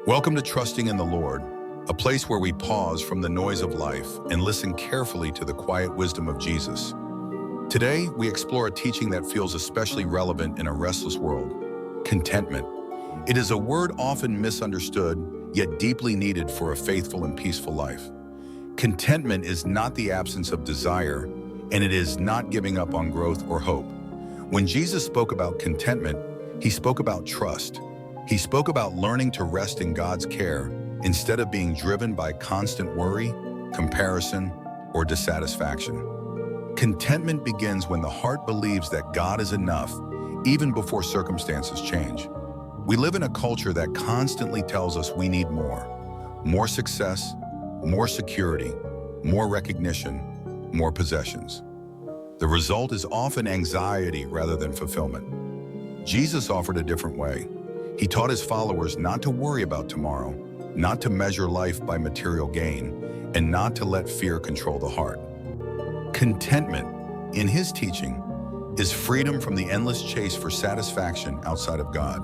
Welcome to Trusting in the Lord, a place where we pause from the noise of life and listen carefully to the quiet wisdom of Jesus. Today, we explore a teaching that feels especially relevant in a restless world: contentment. It is a word often misunderstood, yet deeply needed for a faithful and peaceful life. Contentment is not the absence of desire, and it is not giving up on growth or hope. When Jesus spoke about contentment, he spoke about trust. He spoke about learning to rest in God's care instead of being driven by constant worry, comparison, or dissatisfaction. Contentment begins when the heart believes that God is enough, even before circumstances change. We live in a culture that constantly tells us we need more success, more security, more recognition, more possessions. The result is often anxiety rather than fulfillment. Jesus offered a different way. He taught his followers not to worry about tomorrow, not to measure life by material gain, and not to let fear control the heart. Contentment, in his teaching, is freedom from the endless chase for satisfaction outside of God.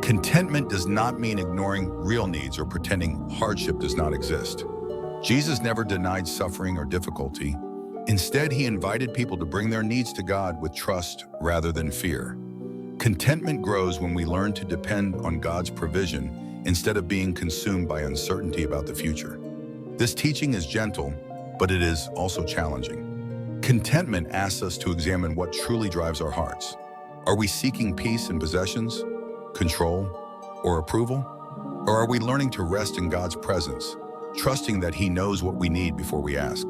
Contentment does not mean ignoring real needs or pretending hardship does not exist. Jesus never denied suffering or difficulty. Instead, he invited people to bring their needs to God with trust rather than fear. Contentment grows when we learn to depend on God's provision instead of being consumed by uncertainty about the future. This teaching is gentle, but it is also challenging. Contentment asks us to examine what truly drives our hearts. Are we seeking peace in possessions, control, or approval? Or are we learning to rest in God's presence, trusting that he knows what we need before we ask?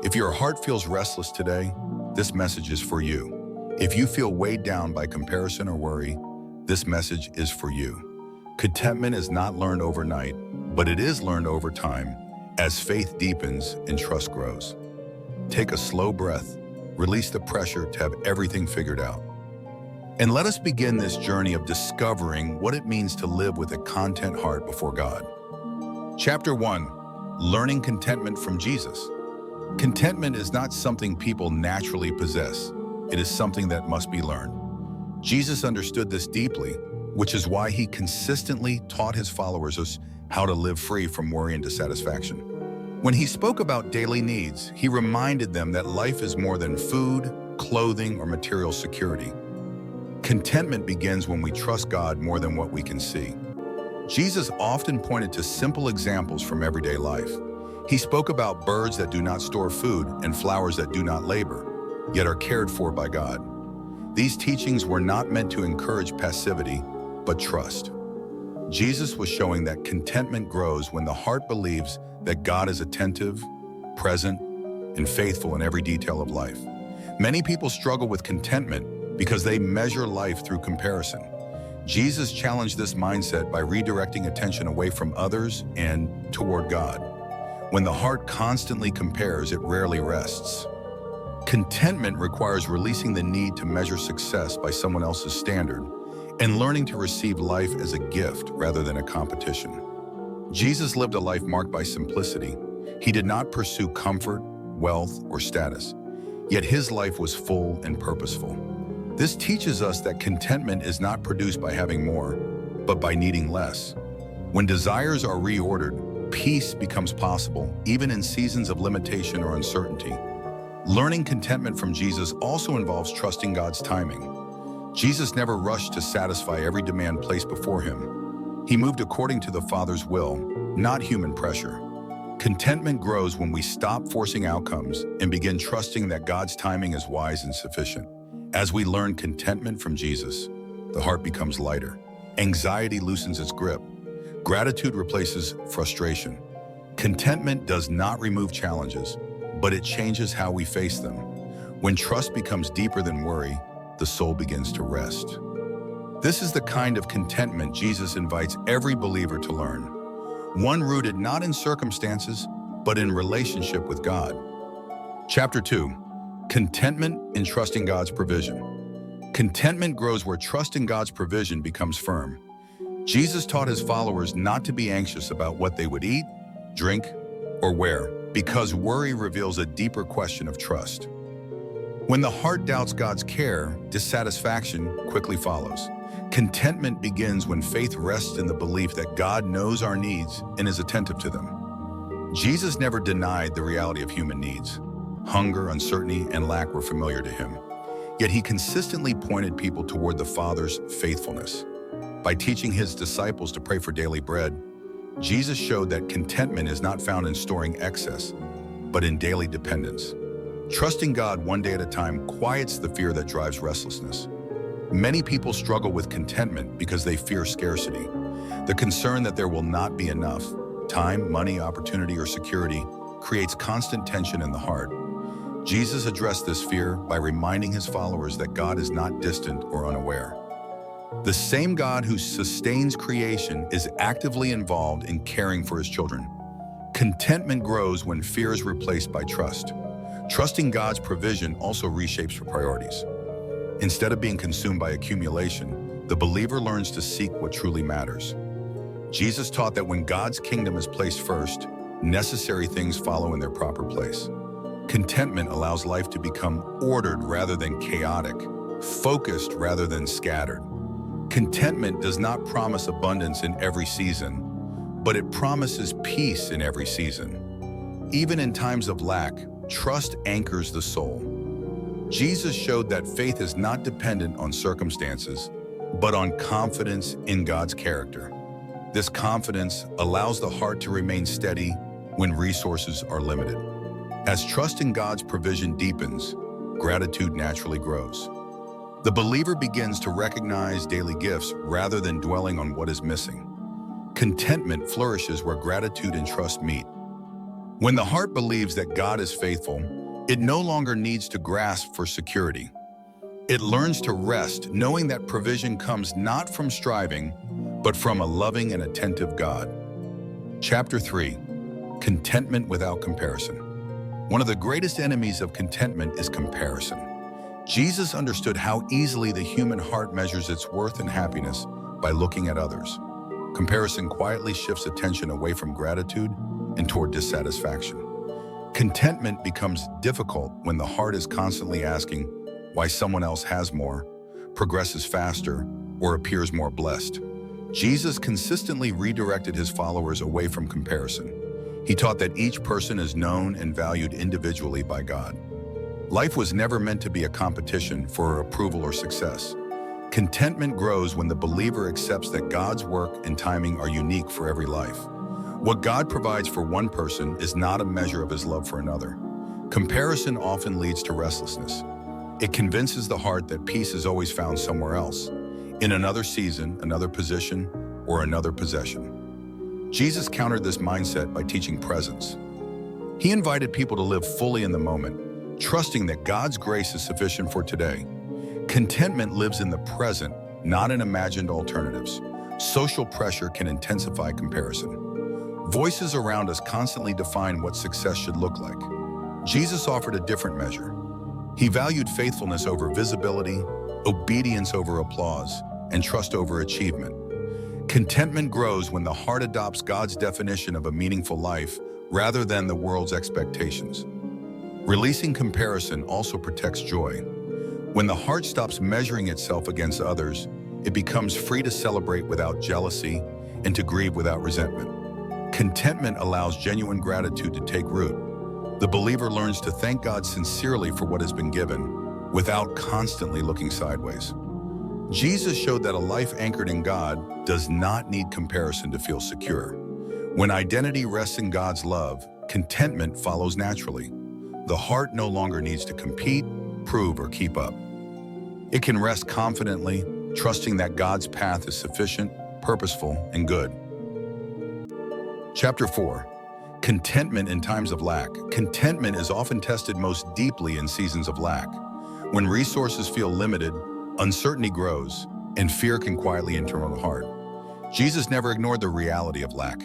If your heart feels restless today, this message is for you. If you feel weighed down by comparison or worry, this message is for you. Contentment is not learned overnight, but it is learned over time as faith deepens and trust grows. Take a slow breath, release the pressure to have everything figured out. And let us begin this journey of discovering what it means to live with a content heart before God. Chapter 1, Learning Contentment from Jesus. Contentment is not something people naturally possess. It is something that must be learned. Jesus understood this deeply, which is why he consistently taught his followers how to live free from worry and dissatisfaction. When he spoke about daily needs, he reminded them that life is more than food, clothing, or material security. Contentment begins when we trust God more than what we can see. Jesus often pointed to simple examples from everyday life. He spoke about birds that do not store food and flowers that do not labor, yet are cared for by God. These teachings were not meant to encourage passivity, but trust. Jesus was showing that contentment grows when the heart believes that God is attentive, present, and faithful in every detail of life. Many people struggle with contentment because they measure life through comparison. Jesus challenged this mindset by redirecting attention away from others and toward God. When the heart constantly compares, it rarely rests. Contentment requires releasing the need to measure success by someone else's standard and learning to receive life as a gift rather than a competition. Jesus lived a life marked by simplicity. He did not pursue comfort, wealth, or status, yet his life was full and purposeful. This teaches us that contentment is not produced by having more, but by needing less. When desires are reordered, peace becomes possible, even in seasons of limitation or uncertainty. Learning contentment from Jesus also involves trusting God's timing. Jesus never rushed to satisfy every demand placed before him. He moved according to the Father's will, not human pressure. Contentment grows when we stop forcing outcomes and begin trusting that God's timing is wise and sufficient. As we learn contentment from Jesus, the heart becomes lighter. Anxiety loosens its grip. Gratitude replaces frustration. Contentment does not remove challenges, but it changes how we face them. When trust becomes deeper than worry, the soul begins to rest. This is the kind of contentment Jesus invites every believer to learn. One rooted not in circumstances, but in relationship with God. Chapter 2, Contentment in Trusting God's Provision. Contentment grows where trust in God's provision becomes firm. Jesus taught his followers not to be anxious about what they would eat, drink, or wear, because worry reveals a deeper question of trust. When the heart doubts God's care, dissatisfaction quickly follows. Contentment begins when faith rests in the belief that God knows our needs and is attentive to them. Jesus never denied the reality of human needs. Hunger, uncertainty, and lack were familiar to him. Yet he consistently pointed people toward the Father's faithfulness. By teaching his disciples to pray for daily bread, Jesus showed that contentment is not found in storing excess, but in daily dependence. Trusting God one day at a time quiets the fear that drives restlessness. Many people struggle with contentment because they fear scarcity. The concern that there will not be enough time, money, opportunity, or security creates constant tension in the heart. Jesus addressed this fear by reminding his followers that God is not distant or unaware. The same God who sustains creation is actively involved in caring for his children. Contentment grows when fear is replaced by trust. Trusting God's provision also reshapes your priorities. Instead of being consumed by accumulation, the believer learns to seek what truly matters. Jesus taught that when God's kingdom is placed first, necessary things follow in their proper place. Contentment allows life to become ordered rather than chaotic, focused rather than scattered. Contentment does not promise abundance in every season, but it promises peace in every season. Even in times of lack, trust anchors the soul. Jesus showed that faith is not dependent on circumstances, but on confidence in God's character. This confidence allows the heart to remain steady when resources are limited. As trust in God's provision deepens, gratitude naturally grows. The believer begins to recognize daily gifts rather than dwelling on what is missing. Contentment flourishes where gratitude and trust meet. When the heart believes that God is faithful, it no longer needs to grasp for security. It learns to rest, knowing that provision comes not from striving, but from a loving and attentive God. Chapter 3. Contentment without comparison. One of the greatest enemies of contentment is comparison. Jesus understood how easily the human heart measures its worth and happiness by looking at others. Comparison quietly shifts attention away from gratitude and toward dissatisfaction. Contentment becomes difficult when the heart is constantly asking why someone else has more, progresses faster, or appears more blessed. Jesus consistently redirected his followers away from comparison. He taught that each person is known and valued individually by God. Life was never meant to be a competition for approval or success. Contentment grows when the believer accepts that God's work and timing are unique for every life. What God provides for one person is not a measure of his love for another. Comparison often leads to restlessness. It convinces the heart that peace is always found somewhere else, in another season, another position, or another possession. Jesus countered this mindset by teaching presence. He invited people to live fully in the moment, trusting that God's grace is sufficient for today. Contentment lives in the present, not in imagined alternatives. Social pressure can intensify comparison. Voices around us constantly define what success should look like. Jesus offered a different measure. He valued faithfulness over visibility, obedience over applause, and trust over achievement. Contentment grows when the heart adopts God's definition of a meaningful life rather than the world's expectations. Releasing comparison also protects joy. When the heart stops measuring itself against others, it becomes free to celebrate without jealousy and to grieve without resentment. Contentment allows genuine gratitude to take root. The believer learns to thank God sincerely for what has been given, without constantly looking sideways. Jesus showed that a life anchored in God does not need comparison to feel secure. When identity rests in God's love, contentment follows naturally. The heart no longer needs to compete, prove, or keep up. It can rest confidently, trusting that God's path is sufficient, purposeful, and good. Chapter 4. Contentment in times of lack. Contentment is often tested most deeply in seasons of lack. When resources feel limited, uncertainty grows, and fear can quietly enter the heart. Jesus never ignored the reality of lack.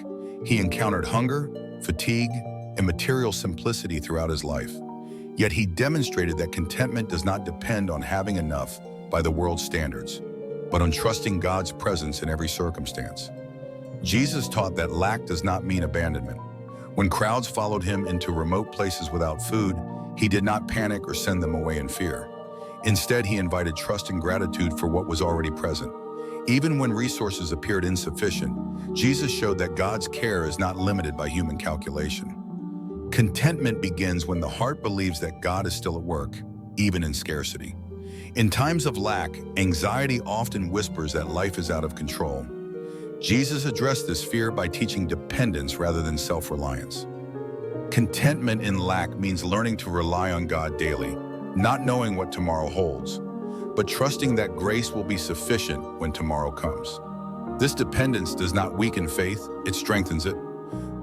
He encountered hunger, fatigue, and material simplicity throughout his life. Yet he demonstrated that contentment does not depend on having enough by the world's standards, but on trusting God's presence in every circumstance. Jesus taught that lack does not mean abandonment. When crowds followed him into remote places without food, he did not panic or send them away in fear. Instead, he invited trust and gratitude for what was already present. Even when resources appeared insufficient, Jesus showed that God's care is not limited by human calculation. Contentment begins when the heart believes that God is still at work, even in scarcity. In times of lack, anxiety often whispers that life is out of control. Jesus addressed this fear by teaching dependence rather than self-reliance. Contentment in lack means learning to rely on God daily, not knowing what tomorrow holds, but trusting that grace will be sufficient when tomorrow comes. This dependence does not weaken faith, it strengthens it.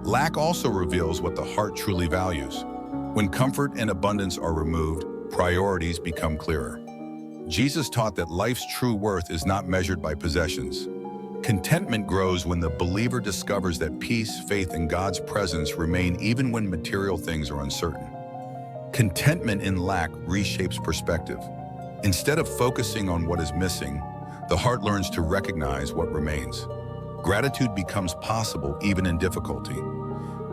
Lack also reveals what the heart truly values. When comfort and abundance are removed, priorities become clearer. Jesus taught that life's true worth is not measured by possessions. Contentment grows when the believer discovers that peace, faith, and God's presence remain even when material things are uncertain. Contentment in lack reshapes perspective. Instead of focusing on what is missing, the heart learns to recognize what remains. Gratitude becomes possible even in difficulty.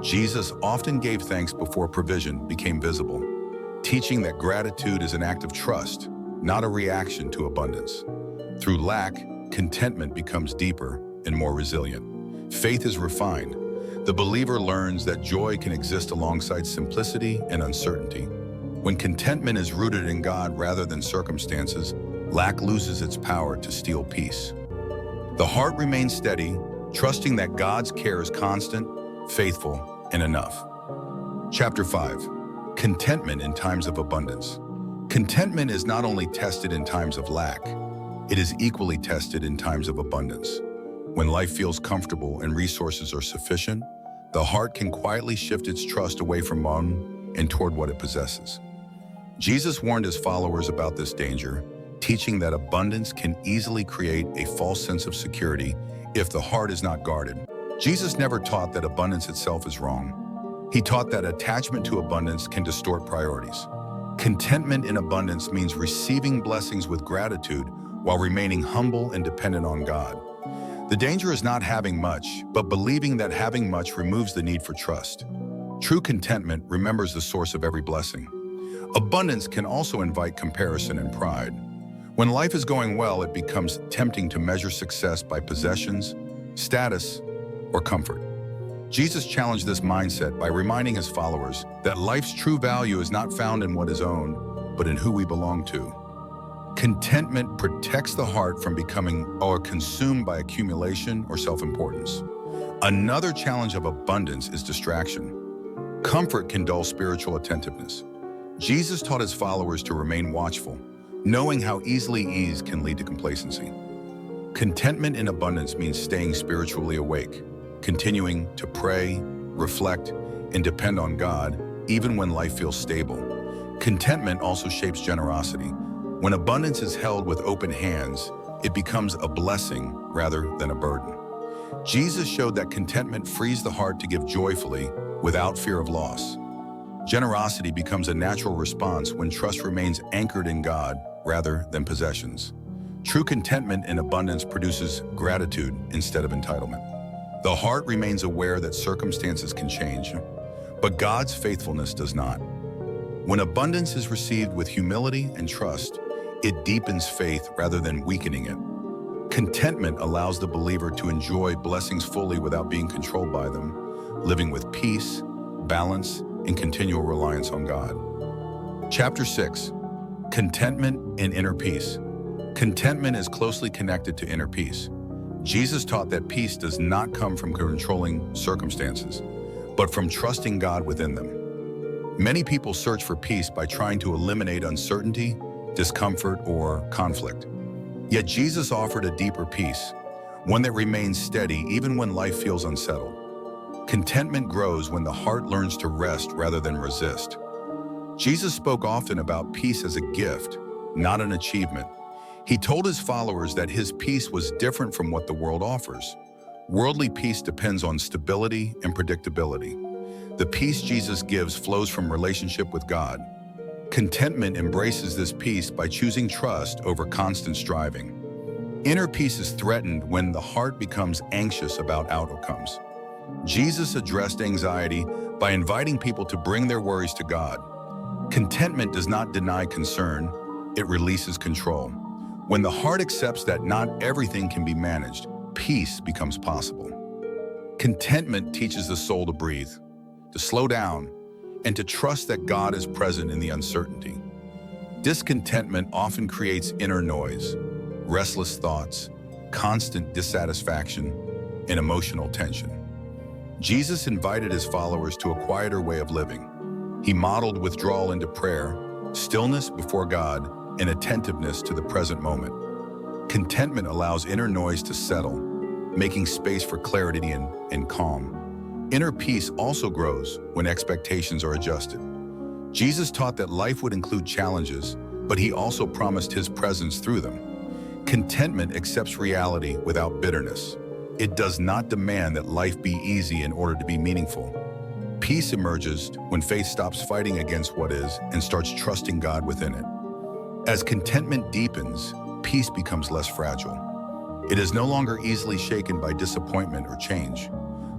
Jesus often gave thanks before provision became visible, teaching that gratitude is an act of trust, not a reaction to abundance. Through lack, contentment becomes deeper and more resilient. Faith is refined. The believer learns that joy can exist alongside simplicity and uncertainty. When contentment is rooted in God rather than circumstances, lack loses its power to steal peace. The heart remains steady, trusting that God's care is constant, faithful, and enough. Chapter 5. Contentment in times of abundance. Contentment is not only tested in times of lack, it is equally tested in times of abundance. When life feels comfortable and resources are sufficient, the heart can quietly shift its trust away from one and toward what it possesses. Jesus warned his followers about this danger, teaching that abundance can easily create a false sense of security if the heart is not guarded. Jesus never taught that abundance itself is wrong. He taught that attachment to abundance can distort priorities. Contentment in abundance means receiving blessings with gratitude while remaining humble and dependent on God. The danger is not having much, but believing that having much removes the need for trust. True contentment remembers the source of every blessing. Abundance can also invite comparison and pride. When life is going well, it becomes tempting to measure success by possessions, status, or comfort. Jesus challenged this mindset by reminding his followers that life's true value is not found in what is owned, but in who we belong to. Contentment protects the heart from becoming consumed by accumulation or self-importance. Another challenge of abundance is distraction. Comfort can dull spiritual attentiveness. Jesus taught his followers to remain watchful, knowing how easily ease can lead to complacency. Contentment in abundance means staying spiritually awake, continuing to pray, reflect, and depend on God, even when life feels stable. Contentment also shapes generosity. When abundance is held with open hands, it becomes a blessing rather than a burden. Jesus showed that contentment frees the heart to give joyfully without fear of loss. Generosity becomes a natural response when trust remains anchored in God rather than possessions. True contentment in abundance produces gratitude instead of entitlement. The heart remains aware that circumstances can change, but God's faithfulness does not. When abundance is received with humility and trust, it deepens faith rather than weakening it. Contentment allows the believer to enjoy blessings fully without being controlled by them, living with peace, balance, and continual reliance on God. Chapter 6. Contentment and inner peace. Contentment is closely connected to inner peace. Jesus taught that peace does not come from controlling circumstances, but from trusting God within them. Many people search for peace by trying to eliminate uncertainty, discomfort, or conflict. Yet Jesus offered a deeper peace, one that remains steady even when life feels unsettled. Contentment grows when the heart learns to rest rather than resist. Jesus spoke often about peace as a gift, not an achievement. He told his followers that his peace was different from what the world offers. Worldly peace depends on stability and predictability. The peace Jesus gives flows from relationship with God. Contentment embraces this peace by choosing trust over constant striving. Inner peace is threatened when the heart becomes anxious about outcomes. Jesus addressed anxiety by inviting people to bring their worries to God. Contentment does not deny concern, it releases control. When the heart accepts that not everything can be managed, peace becomes possible. Contentment teaches the soul to breathe, to slow down, and to trust that God is present in the uncertainty. Discontentment often creates inner noise, restless thoughts, constant dissatisfaction, and emotional tension. Jesus invited his followers to a quieter way of living. He modeled withdrawal into prayer, stillness before God, and attentiveness to the present moment. Contentment allows inner noise to settle, making space for clarity and calm. Inner peace also grows when expectations are adjusted. Jesus taught that life would include challenges, but he also promised his presence through them. Contentment accepts reality without bitterness. It does not demand that life be easy in order to be meaningful. Peace emerges when faith stops fighting against what is and starts trusting God within it. As contentment deepens, peace becomes less fragile. It is no longer easily shaken by disappointment or change.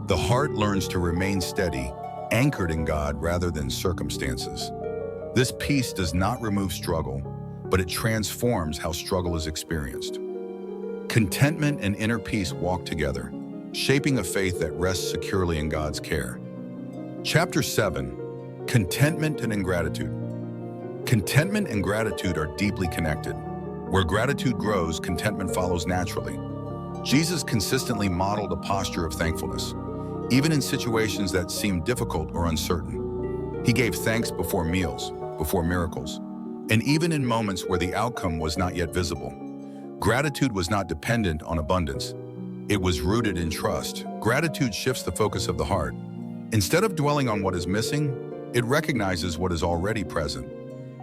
The heart learns to remain steady, anchored in God rather than circumstances. This peace does not remove struggle, but it transforms how struggle is experienced. Contentment and inner peace walk together, shaping a faith that rests securely in God's care. Chapter 7, Contentment and Ingratitude. Contentment and gratitude are deeply connected. Where gratitude grows, contentment follows naturally. Jesus consistently modeled a posture of thankfulness, even in situations that seemed difficult or uncertain. He gave thanks before meals, before miracles, and even in moments where the outcome was not yet visible. Gratitude was not dependent on abundance. It was rooted in trust. Gratitude shifts the focus of the heart. Instead of dwelling on what is missing, it recognizes what is already present.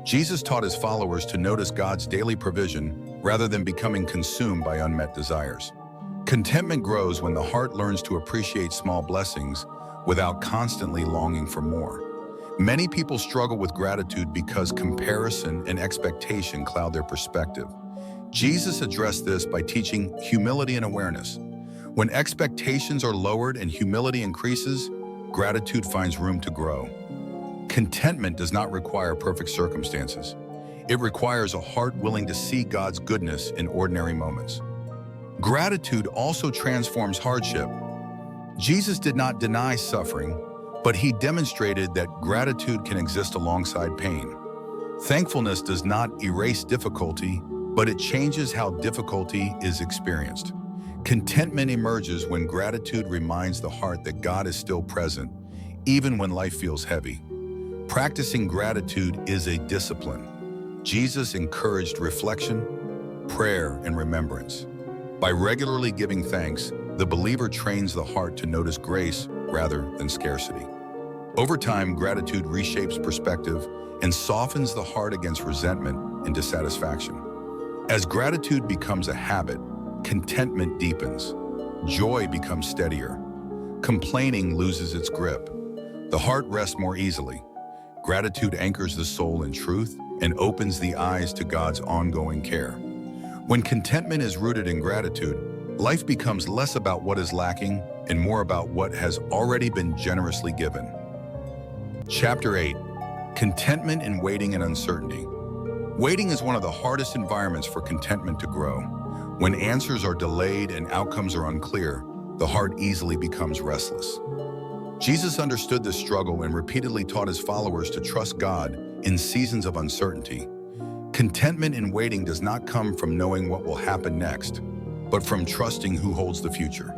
Jesus taught his followers to notice God's daily provision rather than becoming consumed by unmet desires. Contentment grows when the heart learns to appreciate small blessings without constantly longing for more. Many people struggle with gratitude because comparison and expectation cloud their perspective. Jesus addressed this by teaching humility and awareness. When expectations are lowered and humility increases, gratitude finds room to grow. Contentment does not require perfect circumstances. It requires a heart willing to see God's goodness in ordinary moments. Gratitude also transforms hardship. Jesus did not deny suffering, but he demonstrated that gratitude can exist alongside pain. Thankfulness does not erase difficulty, but it changes how difficulty is experienced. Contentment emerges when gratitude reminds the heart that God is still present, even when life feels heavy. Practicing gratitude is a discipline. Jesus encouraged reflection, prayer, and remembrance. By regularly giving thanks, the believer trains the heart to notice grace rather than scarcity. Over time, gratitude reshapes perspective and softens the heart against resentment and dissatisfaction. As gratitude becomes a habit, contentment deepens. Joy becomes steadier. Complaining loses its grip. The heart rests more easily. Gratitude anchors the soul in truth and opens the eyes to God's ongoing care. When contentment is rooted in gratitude, life becomes less about what is lacking and more about what has already been generously given. Chapter 8, Contentment in Waiting and Uncertainty. Waiting is one of the hardest environments for contentment to grow. When answers are delayed and outcomes are unclear, the heart easily becomes restless. Jesus understood this struggle and repeatedly taught his followers to trust God in seasons of uncertainty. Contentment in waiting does not come from knowing what will happen next, but from trusting who holds the future.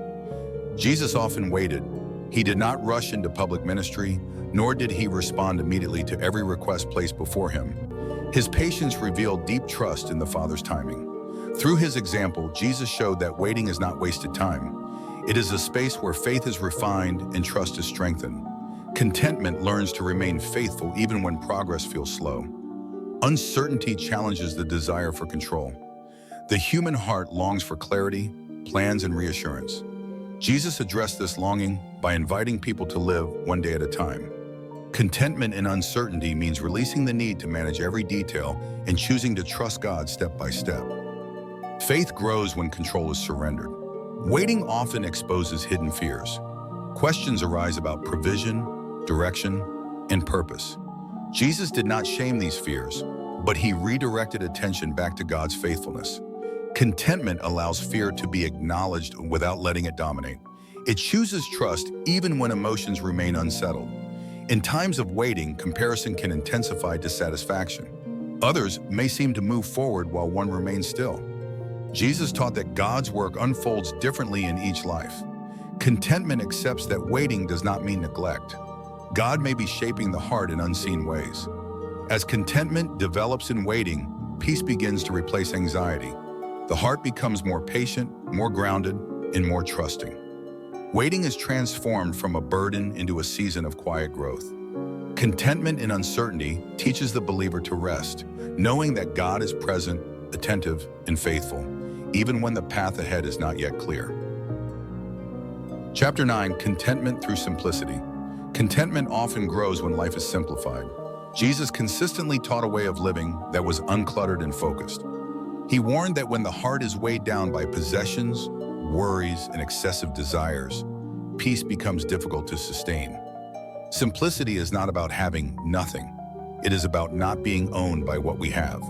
Jesus often waited. He did not rush into public ministry, nor did he respond immediately to every request placed before him. His patience revealed deep trust in the Father's timing. Through his example, Jesus showed that waiting is not wasted time. It is a space where faith is refined and trust is strengthened. Contentment learns to remain faithful even when progress feels slow. Uncertainty challenges the desire for control. The human heart longs for clarity, plans, and reassurance. Jesus addressed this longing by inviting people to live one day at a time. Contentment in uncertainty means releasing the need to manage every detail and choosing to trust God step by step. Faith grows when control is surrendered. Waiting often exposes hidden fears. Questions arise about provision, direction, and purpose. Jesus did not shame these fears, but he redirected attention back to God's faithfulness. Contentment allows fear to be acknowledged without letting it dominate. It chooses trust even when emotions remain unsettled. In times of waiting, comparison can intensify dissatisfaction. Others may seem to move forward while one remains still. Jesus taught that God's work unfolds differently in each life. Contentment accepts that waiting does not mean neglect. God may be shaping the heart in unseen ways. As contentment develops in waiting, peace begins to replace anxiety. The heart becomes more patient, more grounded, and more trusting. Waiting is transformed from a burden into a season of quiet growth. Contentment in uncertainty teaches the believer to rest, knowing that God is present, attentive, and faithful, even when the path ahead is not yet clear. Chapter 9, Contentment through Simplicity. Contentment often grows when life is simplified. Jesus consistently taught a way of living that was uncluttered and focused. He warned that when the heart is weighed down by possessions, worries, and excessive desires, peace becomes difficult to sustain. Simplicity is not about having nothing. It is about not being owned by what we have.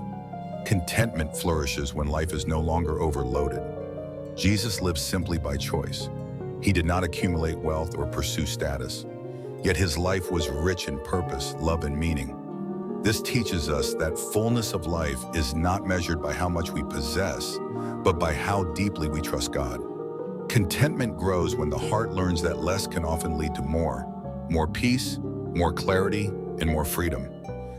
Contentment flourishes when life is no longer overloaded. Jesus lived simply by choice. He did not accumulate wealth or pursue status. Yet his life was rich in purpose, love, and meaning. This teaches us that fullness of life is not measured by how much we possess, but by how deeply we trust God. Contentment grows when the heart learns that less can often lead to more peace, more clarity, and more freedom.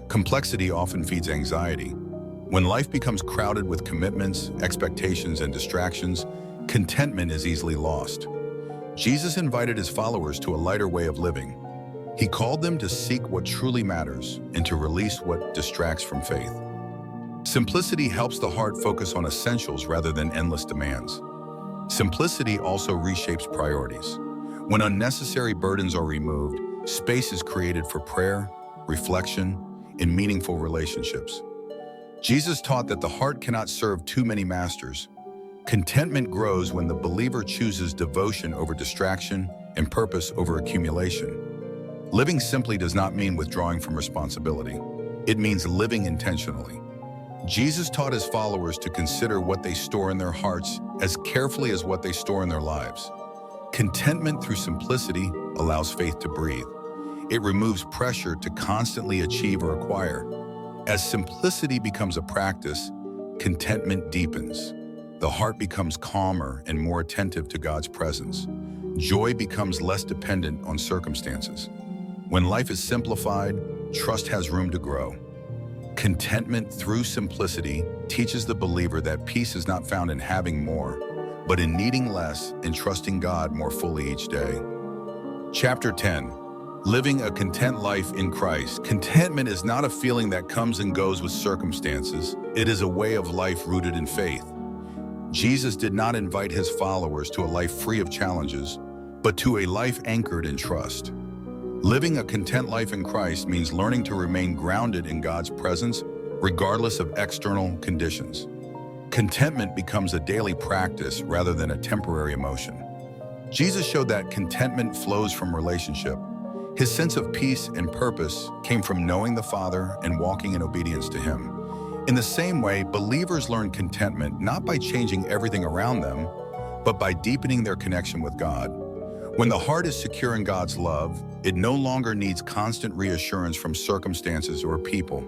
Complexity often feeds anxiety. When life becomes crowded with commitments, expectations, and distractions, contentment is easily lost. Jesus invited his followers to a lighter way of living. He called them to seek what truly matters and to release what distracts from faith. Simplicity helps the heart focus on essentials rather than endless demands. Simplicity also reshapes priorities. When unnecessary burdens are removed, space is created for prayer, reflection, and meaningful relationships. Jesus taught that the heart cannot serve too many masters. Contentment grows when the believer chooses devotion over distraction and purpose over accumulation. Living simply does not mean withdrawing from responsibility. It means living intentionally. Jesus taught his followers to consider what they store in their hearts as carefully as what they store in their lives. Contentment through simplicity allows faith to breathe. It removes pressure to constantly achieve or acquire. As simplicity becomes a practice, contentment deepens. The heart becomes calmer and more attentive to God's presence. Joy becomes less dependent on circumstances. When life is simplified, trust has room to grow. Contentment through simplicity teaches the believer that peace is not found in having more, but in needing less and trusting God more fully each day. Chapter 10, Living a Content Life in Christ. Contentment is not a feeling that comes and goes with circumstances. It is a way of life rooted in faith. Jesus did not invite his followers to a life free of challenges, but to a life anchored in trust. Living a content life in Christ means learning to remain grounded in God's presence, regardless of external conditions. Contentment becomes a daily practice rather than a temporary emotion. Jesus showed that contentment flows from relationship. His sense of peace and purpose came from knowing the Father and walking in obedience to him. In the same way, believers learn contentment not by changing everything around them, but by deepening their connection with God. When the heart is secure in God's love, it no longer needs constant reassurance from circumstances or people.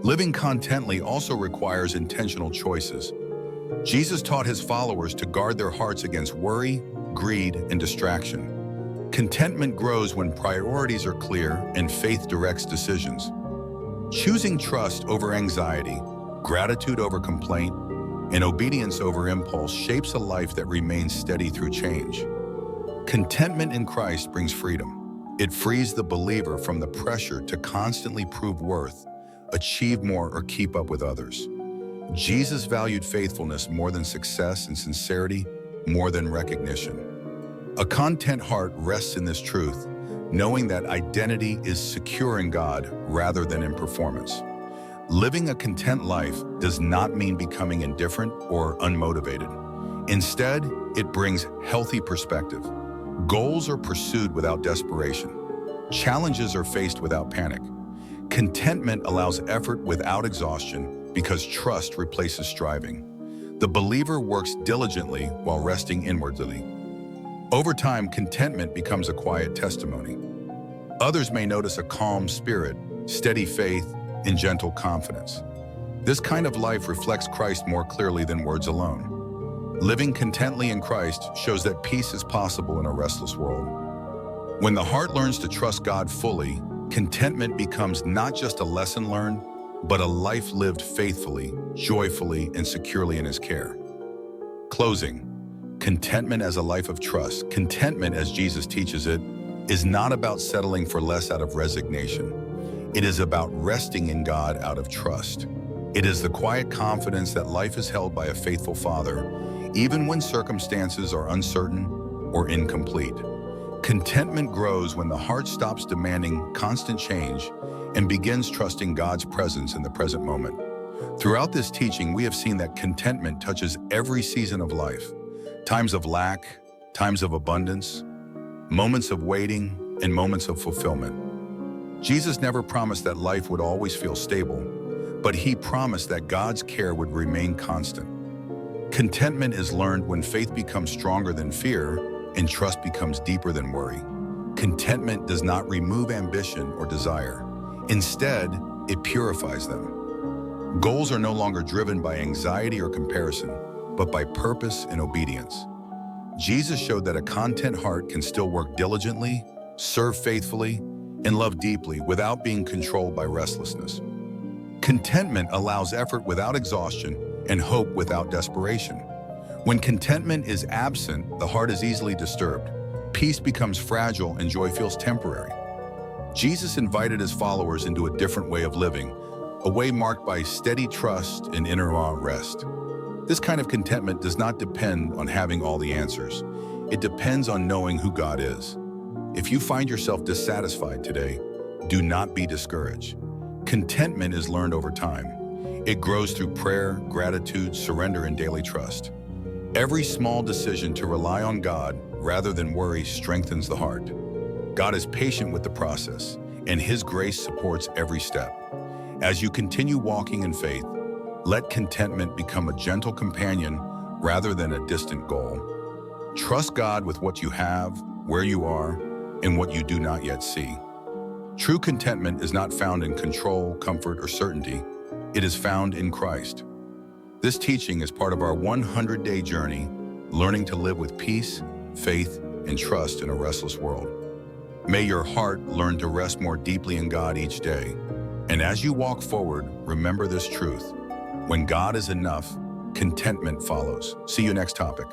Living contently also requires intentional choices. Jesus taught his followers to guard their hearts against worry, greed, and distraction. Contentment grows when priorities are clear and faith directs decisions. Choosing trust over anxiety, gratitude over complaint, and obedience over impulse shapes a life that remains steady through change. Contentment in Christ brings freedom. It frees the believer from the pressure to constantly prove worth, achieve more, or keep up with others. Jesus valued faithfulness more than success and sincerity more than recognition. A content heart rests in this truth, knowing that identity is secure in God rather than in performance. Living a content life does not mean becoming indifferent or unmotivated. Instead, it brings healthy perspective. Goals are pursued without desperation. Challenges are faced without panic. Contentment allows effort without exhaustion because trust replaces striving. The believer works diligently while resting inwardly. Over time, contentment becomes a quiet testimony. Others may notice a calm spirit, steady faith, and gentle confidence. This kind of life reflects Christ more clearly than words alone. Living contently in Christ shows that peace is possible in a restless world. When the heart learns to trust God fully, contentment becomes not just a lesson learned, but a life lived faithfully, joyfully, and securely in His care. Closing. Contentment as a life of trust. Contentment, as Jesus teaches it, is not about settling for less out of resignation. It is about resting in God out of trust. It is the quiet confidence that life is held by a faithful Father, even when circumstances are uncertain or incomplete. Contentment grows when the heart stops demanding constant change and begins trusting God's presence in the present moment. Throughout this teaching, we have seen that contentment touches every season of life. Times of lack, times of abundance, moments of waiting, and moments of fulfillment. Jesus never promised that life would always feel stable, but He promised that God's care would remain constant. Contentment is learned when faith becomes stronger than fear and trust becomes deeper than worry. Contentment does not remove ambition or desire. Instead, it purifies them. Goals are no longer driven by anxiety or comparison, but by purpose and obedience. Jesus showed that a content heart can still work diligently, serve faithfully, and love deeply without being controlled by restlessness. Contentment allows effort without exhaustion and hope without desperation. When contentment is absent, the heart is easily disturbed. Peace becomes fragile and joy feels temporary. Jesus invited His followers into a different way of living, a way marked by steady trust and inner rest. This kind of contentment does not depend on having all the answers. It depends on knowing who God is. If you find yourself dissatisfied today, do not be discouraged. Contentment is learned over time. It grows through prayer, gratitude, surrender, and daily trust. Every small decision to rely on God rather than worry strengthens the heart. God is patient with the process, and His grace supports every step. As you continue walking in faith, let contentment become a gentle companion rather than a distant goal. Trust God with what you have, where you are, and what you do not yet see. True contentment is not found in control, comfort, or certainty. It is found in Christ. This teaching is part of our 100-day journey, learning to live with peace, faith, and trust in a restless world. May your heart learn to rest more deeply in God each day. And as you walk forward, remember this truth. When God is enough, contentment follows. See you next topic.